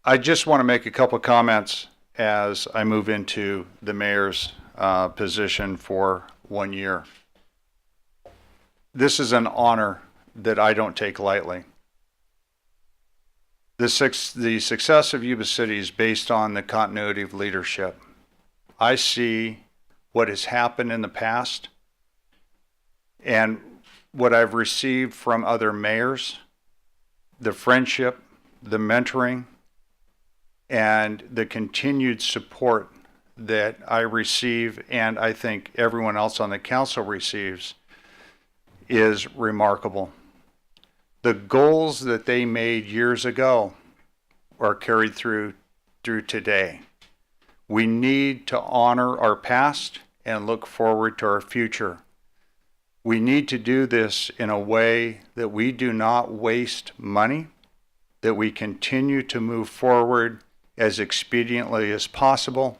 I just want to make a couple comments as I move into the mayor's position for 1 year. This is an honor that I don't take lightly. The success of Yuba City is based on the continuity of leadership. I see what has happened in the past and what I've received from other mayors, the friendship, the mentoring, and the continued support that I receive, and I think everyone else on the council receives, is remarkable. The goals that they made years ago are carried through today. We need to honor our past and look forward to our future. We need to do this in a way that we do not waste money, that we continue to move forward as expediently as possible,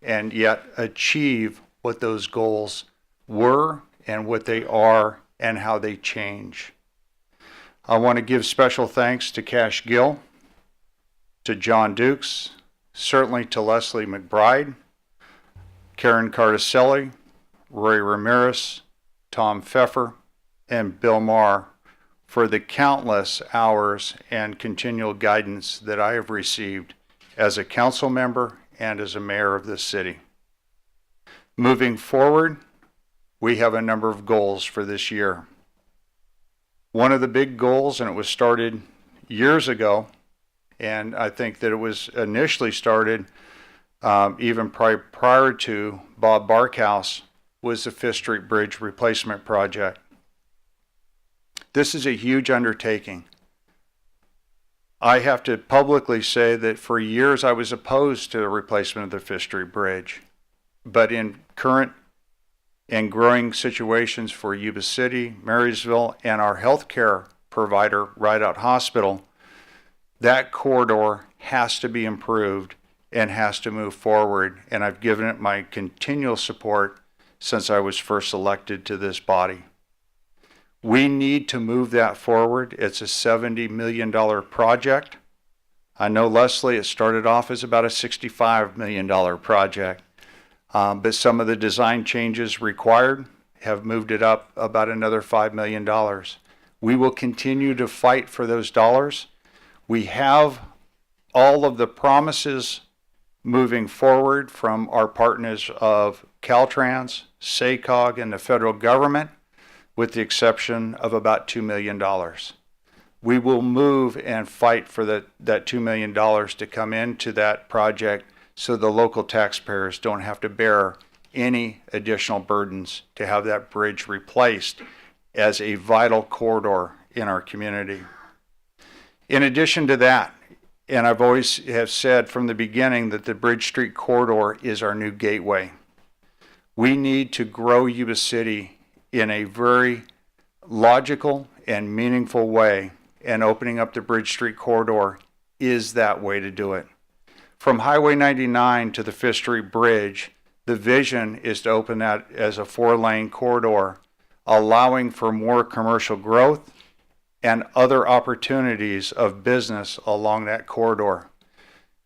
and yet achieve what those goals were and what they are and how they change. I want to give special thanks to Cash Gill, to John Dukes, certainly to Leslie McBride, Karen Cardicelli, Roy Ramirez, Tom Pfeffer, and Bill Marr for the countless hours and continual guidance that I have received as a council member and as a mayor of this city. Moving forward, we have a number of goals for this year. One of the big goals, and it was started years ago, and I think that it was initially started even prior to Bob Barkhouse, was the Fifth Street Bridge Replacement Project. This is a huge undertaking. I have to publicly say that for years I was opposed to the replacement of the Fifth Street Bridge. But in current and growing situations for Yuba City, Marysville, and our healthcare provider, Rideout Hospital, that corridor has to be improved and has to move forward. And I've given it my continual support since I was first elected to this body. We need to move that forward. It's a $70 million project. I know, Leslie, it started off as about a $65 million project, but some of the design changes required have moved it up about another $5 million. We will continue to fight for those dollars. We have all of the promises moving forward from our partners of Caltrans, SACOG, and the federal government, with the exception of about $2 million. We will move and fight for that $2 million to come into that project so the local taxpayers don't have to bear any additional burdens to have that bridge replaced as a vital corridor in our community. In addition to that, and I've always have said from the beginning that the Bridge Street corridor is our new gateway. We need to grow Yuba City in a very logical and meaningful way, and opening up the Bridge Street corridor is that way to do it. From Highway 99 to the Fifth Street Bridge, the vision is to open that as a 4-lane corridor, allowing for more commercial growth and other opportunities of business along that corridor.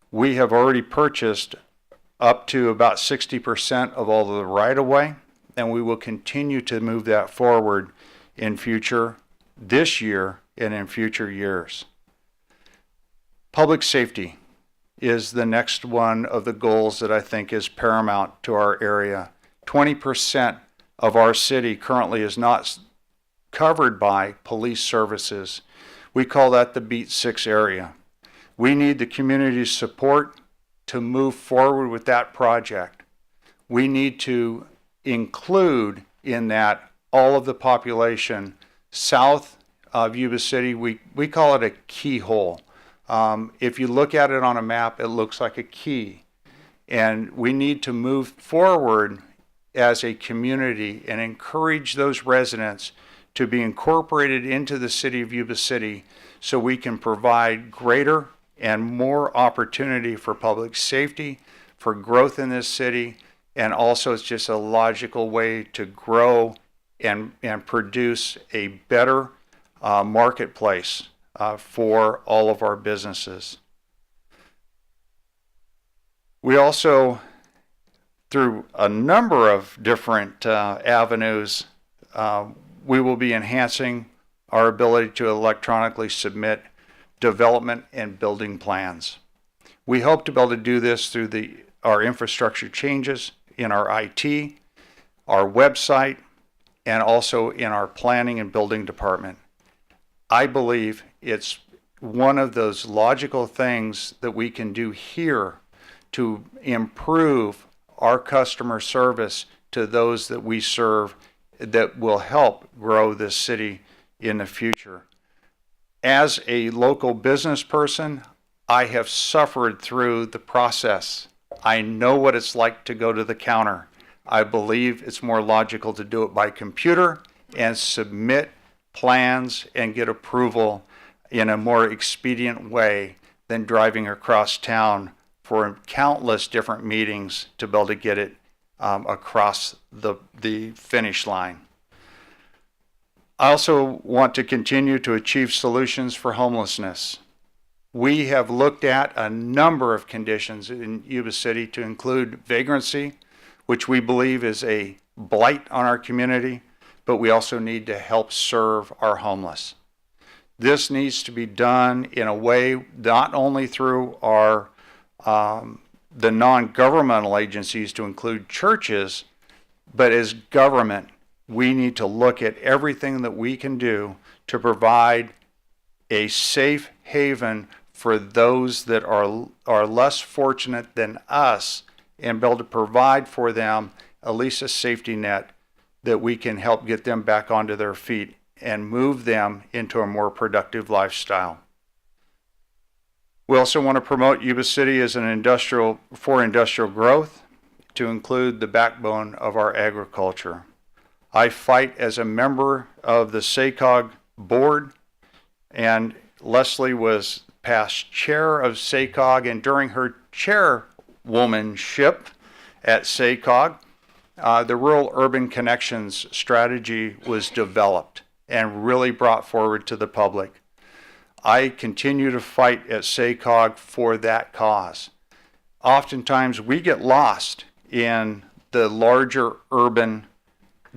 We have already purchased up to about 60% of all of the right-of-way, and we will continue to move that forward in this year and in future years. Public safety is the next one of the goals that I think is paramount to our area. 20% of our city currently is not covered by police services. We call that the Beat 6 area. We need the community's support to move forward with that project. We need to include in that all of the population south of Yuba City. We call it a keyhole. If you look at it on a map, it looks like a key. And we need to move forward as a community and encourage those residents to be incorporated into the city of Yuba City so we can provide greater and more opportunity for public safety, for growth in this city, and also it's just a logical way to grow and produce a better marketplace for all of our businesses. We also, through a number of different avenues, we will be enhancing our ability to electronically submit development and building plans. We hope to be able to do this through our infrastructure changes in our IT, our website, and also in our planning and building department. I believe it's one of those logical things that we can do here to improve our customer service to those that we serve, that will help grow this city in the future. As a local business person, I have suffered through the process. I know what it's like to go to the counter. I believe it's more logical to do it by computer and submit plans and get approval in a more expedient way than driving across town for countless different meetings to be able to get it across the finish line. I also want to continue to achieve solutions for homelessness. We have looked at a number of conditions in Yuba City, to include vagrancy, which we believe is a blight on our community, but we also need to help serve our homeless. This needs to be done in a way not only through our the non-governmental agencies, to include churches, but as government, we need to look at everything that we can do to provide a safe haven for those that are less fortunate than us, and be able to provide for them at least a safety net that we can help get them back onto their feet and move them into a more productive lifestyle. We also want to promote Yuba City as an industrial growth, to include the backbone of our agriculture. I fight as a member of the SACOG board, and Leslie was past chair of SACOG, and during her chairwomanship at SACOG, the Rural Urban Connections strategy was developed and really brought forward to the public. I continue to fight at SACOG for that cause. Oftentimes we get lost in the larger urban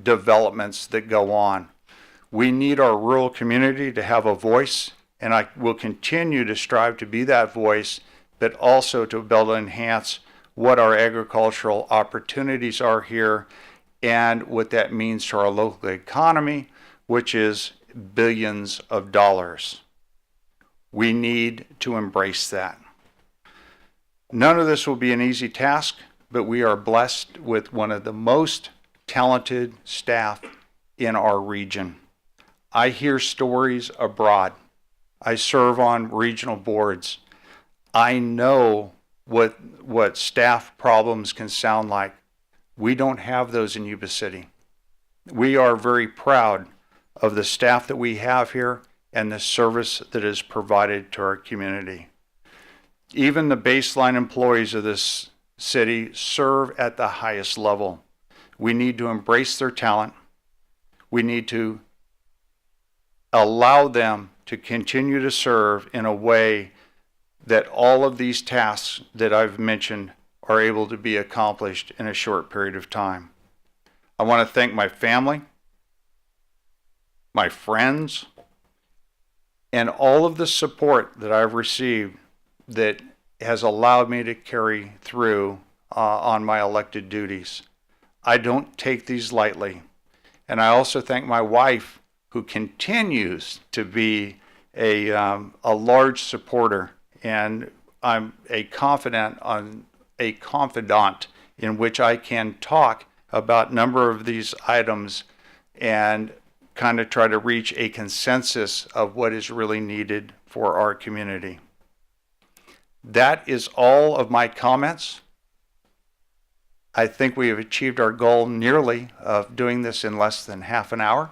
developments that go on. We need our rural community to have a voice, and I will continue to strive to be that voice, but also to be able to enhance what our agricultural opportunities are here and what that means to our local economy, which is billions of dollars. We need to embrace that. None of this will be an easy task, but we are blessed with one of the most talented staff in our region. I hear stories abroad. I serve on regional boards. I know what staff problems can sound like. We don't have those in Yuba City. We are very proud of the staff that we have here and the service that is provided to our community. Even the baseline employees of this city serve at the highest level. We need to embrace their talent. We need to allow them to continue to serve in a way that all of these tasks that I've mentioned are able to be accomplished in a short period of time. I want to thank my family, my friends, and all of the support that I've received that has allowed me to carry through on my elected duties. I don't take these lightly. And I also thank my wife, who continues to be a large supporter, and I'm a confidant in which I can talk about a number of these items and kind of try to reach a consensus of what is really needed for our community. That is all of my comments. I think we have achieved our goal nearly of doing this in less than half an hour.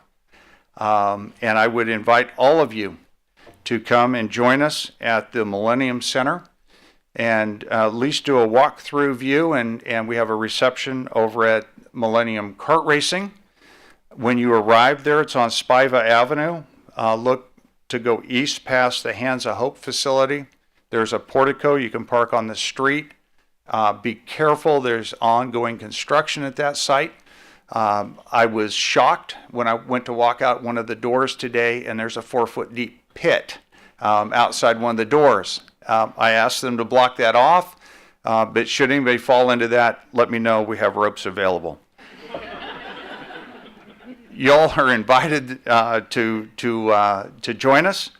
And I would invite all of you to come and join us at the Millennium Center and at least do a walk-through view, and we have a reception over at Millennium Kart Racing. When you arrive there, it's on Spiva Avenue. Look to go east past the Hands of Hope facility. There's a portico. You can park on the street. Be careful. There's ongoing construction at that site. I was shocked when I went to walk out one of the doors today, and there's a 4-foot deep pit outside one of the doors. I asked them to block that off, but should anybody fall into that, let me know. We have ropes available. Y'all are invited to join us,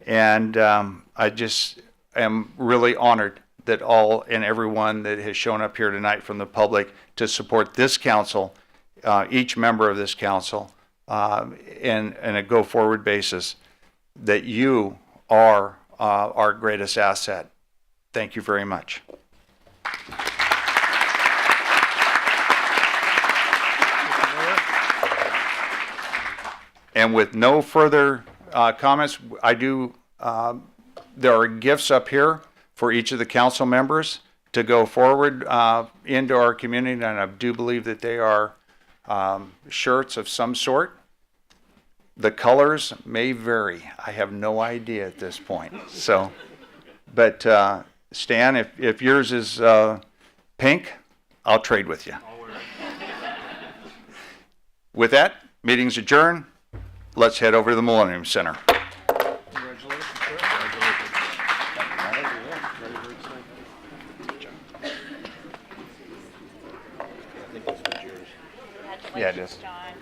and I just am really honored that all and everyone that has shown up here tonight from the public to support this council, each member of this council, in a go-forward basis, that you are our greatest asset. Thank you very much. And with no further comments, there are gifts up here for each of the council members to go forward into our community, and I do believe that they are shirts of some sort. The colors may vary. I have no idea at this point. So, but Stan, if yours is pink, I'll trade with you. With that, meeting's adjourned. Let's head over to the Millennium Center. Congratulations, sir. Yeah, it is. John.